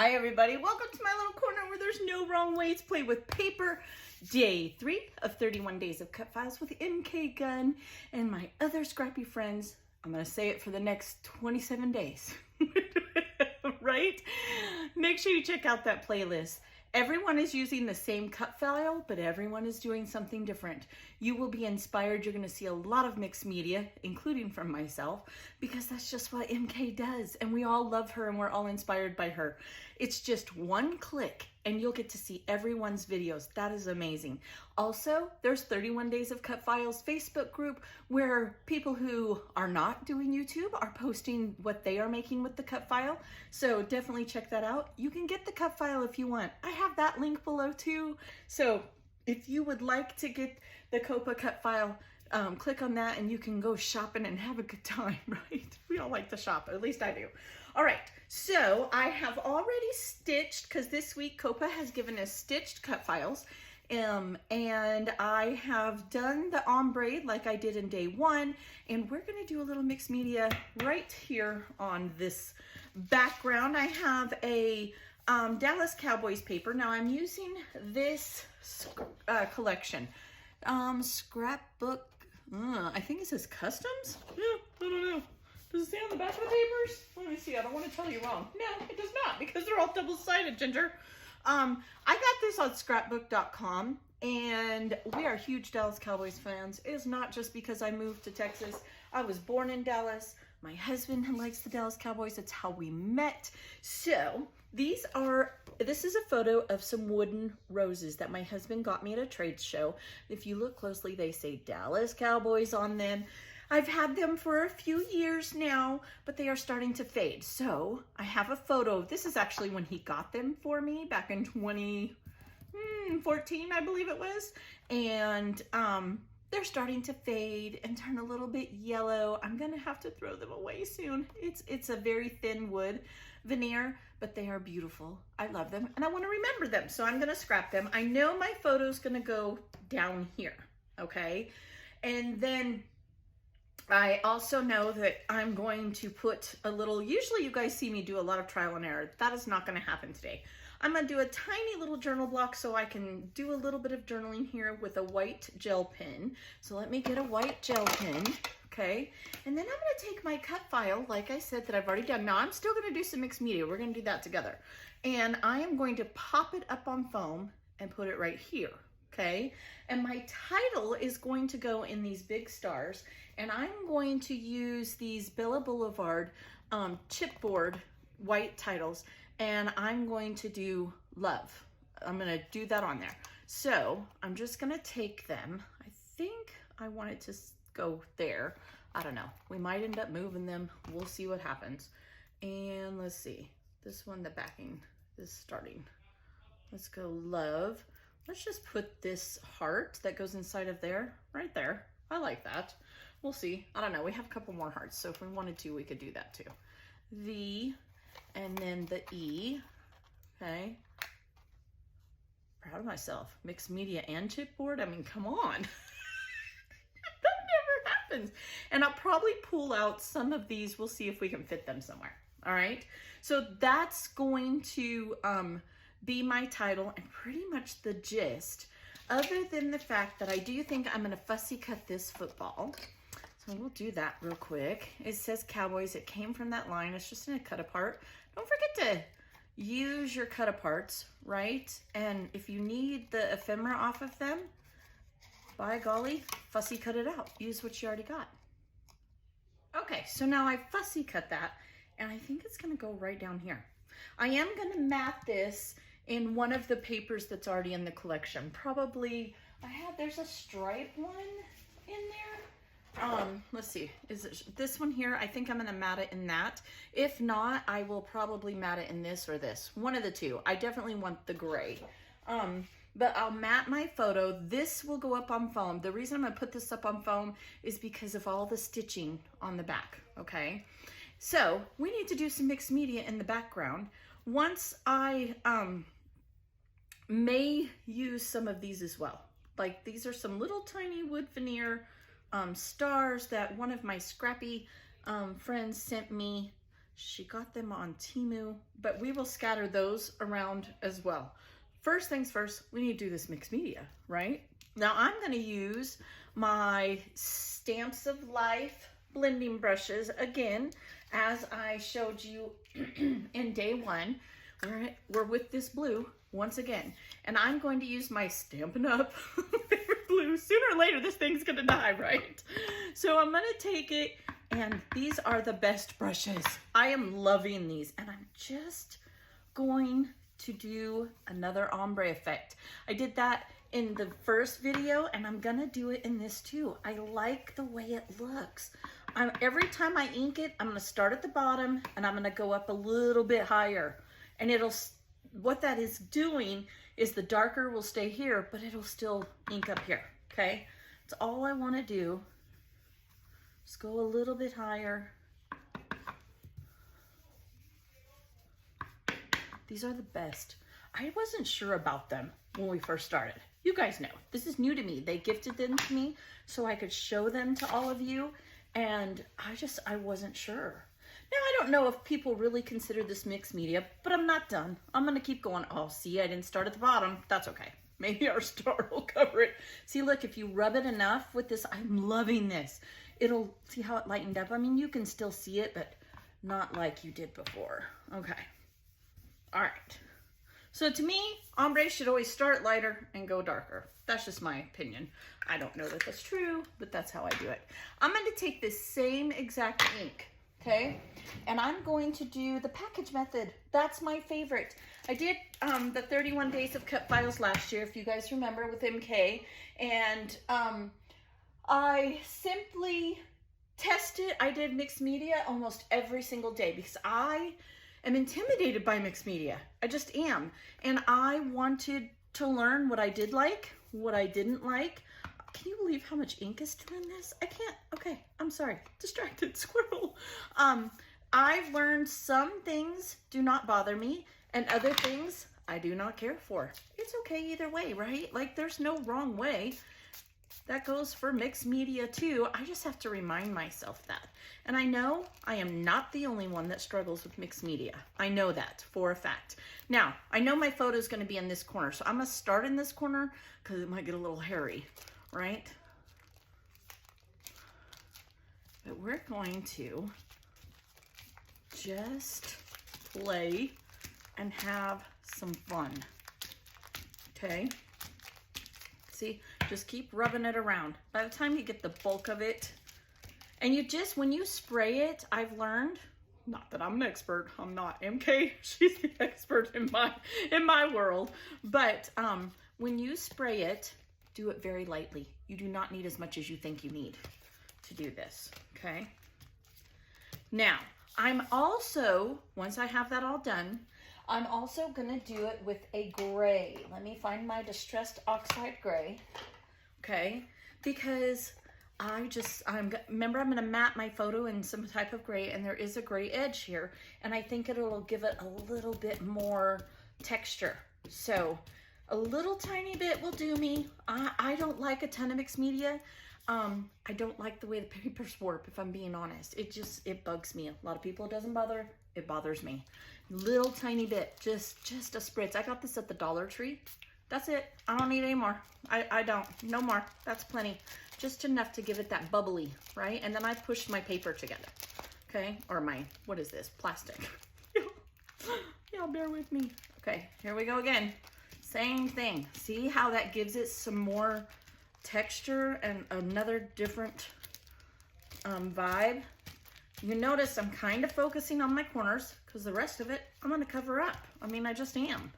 Hi everybody, welcome to my little corner where there's no wrong way to play with paper. Day 3 of 31 days of cut files with MK Gun and my other scrappy friends. I'm going to say it for the next 27 days, right? Make sure you check out that playlist. Everyone is using the same cut file, but everyone is doing something different. You will be inspired. You're going to see a lot of mixed media, including from myself, because that's just what MK does. And we all love her and we're all inspired by her. It's just one click and you'll get to see everyone's videos. That is amazing. Also, there's 31 Days of Cut Files Facebook group where people who are not doing YouTube are posting what they are making with the cut file. So definitely check that out. You can get the cut file if you want. I have that link below too. So if you would like to get the COPA cut file, click on that and you can go shopping and have a good time, right? We all like to shop, at least I do. All right, so I have already stitched, because this week COPA has given us stitched cut files, and I have done the ombre like I did in day 1, and we're gonna do a little mixed media right here on this background. I have a Dallas Cowboys paper. Now I'm using this collection. Scrapbook, I think it says customs? Yeah, I don't know. Does it say on the back of the papers? Let me see, I don't want to tell you wrong. No, it does not, because they're all double-sided, Ginger. I got this on scrapbook.com, and we are huge Dallas Cowboys fans. It is not just because I moved to Texas. I was born in Dallas. My husband likes the Dallas Cowboys. It's how we met. So this is a photo of some wooden roses that my husband got me at a trade show. If you look closely, they say Dallas Cowboys on them. I've had them for a few years now, but they are starting to fade. So I have a photo. This is actually when he got them for me back in 2014, I believe it was. And they're starting to fade and turn a little bit yellow. I'm gonna have to throw them away soon. It's a very thin wood veneer, but they are beautiful. I love them and I wanna remember them, so I'm gonna scrap them. I know my photo's gonna go down here, okay? And then I also know that I'm going to put a little, usually you guys see me do a lot of trial and error. That is not gonna happen today. I'm gonna do a tiny little journal block so I can do a little bit of journaling here with a white gel pen. So let me get a white gel pen, okay? And then I'm gonna take my cut file, like I said, that I've already done. Now I'm still gonna do some mixed media. We're gonna do that together. And I am going to pop it up on foam and put it right here, okay? And my title is going to go in these big stars, and I'm going to use these Bella Boulevard chipboard white titles, and I'm going to do love. I'm gonna do that on there. So I'm just gonna take them. I think I want it to go there. I don't know. We might end up moving them. We'll see what happens. And let's see. This one, the backing is starting. Let's go love. Let's just put this heart that goes inside of there, right there. I like that. We'll see. I don't know. We have a couple more hearts, so if we wanted to, we could do that too. The, and then the E, okay. Proud of myself. Mixed media and chipboard. I mean, come on. That never happens. And I'll probably pull out some of these. We'll see if we can fit them somewhere. All right. So that's going to be my title and pretty much the gist, other than the fact that I do think I'm going to fussy cut this football. So we'll do that real quick. It says Cowboys. It came from that line. It's just in a cut apart. Don't forget to use your cut aparts, right? And if you need the ephemera off of them, by golly, fussy cut it out. Use what you already got. Okay, so now I fussy cut that, and I think it's going to go right down here. I am going to mat this in one of the papers that's already in the collection. Probably, there's a stripe one in there. Let's see, is it this one here? I think I'm gonna mat it in that. If not, I will probably mat it in this or this. One of the two. I definitely want the gray. But I'll mat my photo. This will go up on foam. The reason I'm gonna put this up on foam is because of all the stitching on the back, okay? So we need to do some mixed media in the background. Once I may use some of these as well. Like these are some little tiny wood veneer stars that one of my scrappy friends sent me. She got them on Temu, but we will scatter those around as well. First things first, we need to do this mixed media, right? Now I'm going to use my Stamps of Life blending brushes again, as I showed you in day one. We're with this blue once again, and I'm going to use my Stampin' Up! Favorite blue. Sooner or later, this thing's going to die, right? So I'm going to take it, and these are the best brushes. I am loving these, and I'm just going to do another ombre effect. I did that in the first video, and I'm gonna do it in this too. I like the way it looks. Every time I ink it, I'm gonna start at the bottom, and I'm gonna go up a little bit higher. And what that is doing is the darker will stay here, but it'll still ink up here, okay? That's all I wanna do. Just go a little bit higher. These are the best. I wasn't sure about them when we first started. You guys know, this is new to me. They gifted them to me so I could show them to all of you, and I wasn't sure. Now, I don't know if people really consider this mixed media, but I'm not done. I'm gonna keep going. Oh, see, I didn't start at the bottom. That's okay. Maybe our star will cover it. See, look, if you rub it enough with this, I'm loving this. See how it lightened up? I mean, you can still see it, but not like you did before. Okay. All right. So to me, ombre should always start lighter and go darker. That's just my opinion. I don't know that that's true, but that's how I do it. I'm going to take this same exact ink, okay? And I'm going to do the package method. That's my favorite. I did the 31 days of cut files last year, if you guys remember, with MK. And I simply tested. I did mixed media almost every single day because I am intimidated by mixed media. I just am. And I wanted to learn what I did like, what I didn't like. Can you believe how much ink is still in this? I can't. Okay, I'm sorry. Distracted squirrel. I've learned some things do not bother me, and other things I do not care for. It's okay either way, right? Like, there's no wrong way. That goes for mixed media too. I just have to remind myself that. And I know I am not the only one that struggles with mixed media. I know that for a fact. Now, I know my photo is going to be in this corner, so I'm going to start in this corner because it might get a little hairy, right? But we're going to just play and have some fun, okay? See, just keep rubbing it around. By the time you get the bulk of it, and when you spray it, I've learned, not that I'm an expert, I'm not. MK, she's the expert in my world, but when you spray it, do it very lightly. You do not need as much as you think you need to do this, okay? Now, I'm also, once I have that all done, I'm also gonna do it with a gray. Let me find my Distressed Oxide Gray, okay? Because remember I'm gonna matte my photo in some type of gray, and there is a gray edge here, and I think it'll give it a little bit more texture. So a little tiny bit will do me. I don't like a ton of mixed media. I don't like the way the papers warp, if I'm being honest. It bugs me. A lot of people it doesn't bother. It bothers me. Little tiny bit, just a spritz. I got this at the Dollar Tree. That's it. I don't need any more. I don't. No more. That's plenty. Just enough to give it that bubbly, right? And then I pushed my paper together, okay? Or what is this? Plastic. Y'all bear with me. Okay, here we go again. Same thing. See how that gives it some more texture and another different vibe? You notice I'm kind of focusing on my corners because the rest of it I'm going to cover up. I mean, I just am.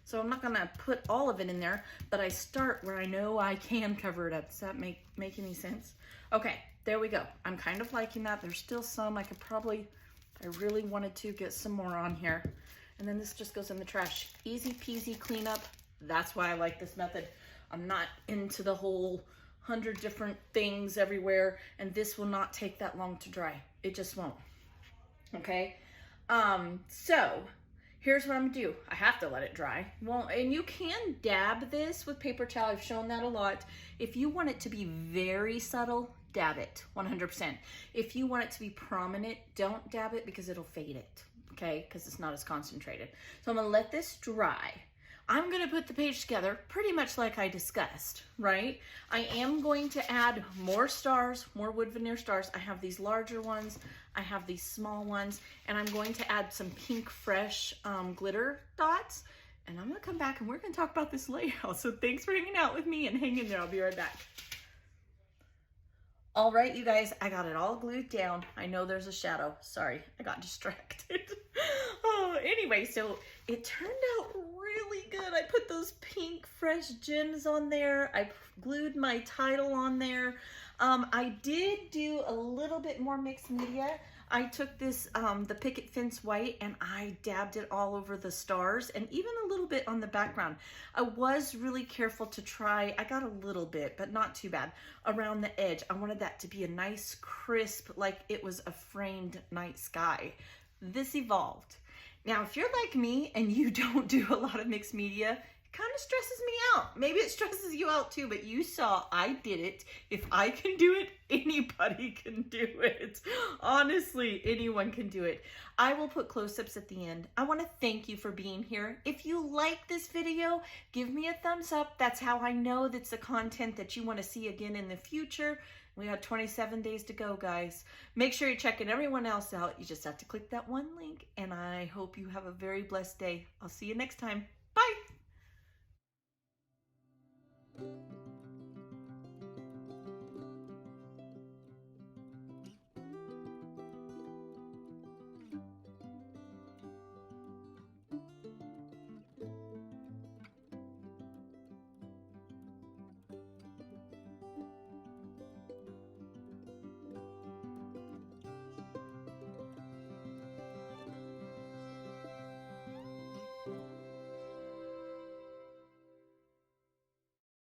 So I'm not going to put all of it in there, but I start where I know I can cover it up. Does that make any sense? Okay, there we go. I'm kind of liking that. There's still some. I could probably, if I really wanted to, get some more on here. And then this just goes in the trash. Easy peasy cleanup. That's why I like this method. I'm not into the whole 100 different things everywhere, and this will not take that long to dry. It just won't. Okay, so here's what I'm gonna do. I have to let it dry. Well, and you can dab this with paper towel. I've shown that a lot. If you want it to be very subtle, dab it 100%. If you want it to be prominent, don't dab it because it'll fade it, okay? Because it's not as concentrated. So I'm gonna let this dry. I'm gonna put the page together pretty much like I discussed, right? I am going to add more stars, more wood veneer stars. I have these larger ones, I have these small ones, and I'm going to add some pink fresh glitter dots. And I'm gonna come back and we're gonna talk about this layout. So thanks for hanging out with me, and hang in there, I'll be right back. All right, you guys, I got it all glued down. I know there's a shadow. Sorry, I got distracted. Oh, anyway, so it turned out really good. I put those pink fresh gems on there. I glued my title on there. I did do a little bit more mixed media. I took this, the picket fence white, and I dabbed it all over the stars and even a little bit on the background. I was really careful to try, I got a little bit, but not too bad, around the edge. I wanted that to be a nice crisp, like it was a framed night sky. This evolved. Now, if you're like me and you don't do a lot of mixed media, kind of stresses me out. Maybe it stresses you out too, but you saw I did it. If I can do it, anybody can do it. Honestly, anyone can do it. I will put close-ups at the end. I want to thank you for being here. If you like this video, give me a thumbs up. That's how I know that's the content that you want to see again in the future. We got 27 days to go, guys. Make sure you're checking everyone else out. You just have to click that one link, and I hope you have a very blessed day. I'll see you next time. Bye.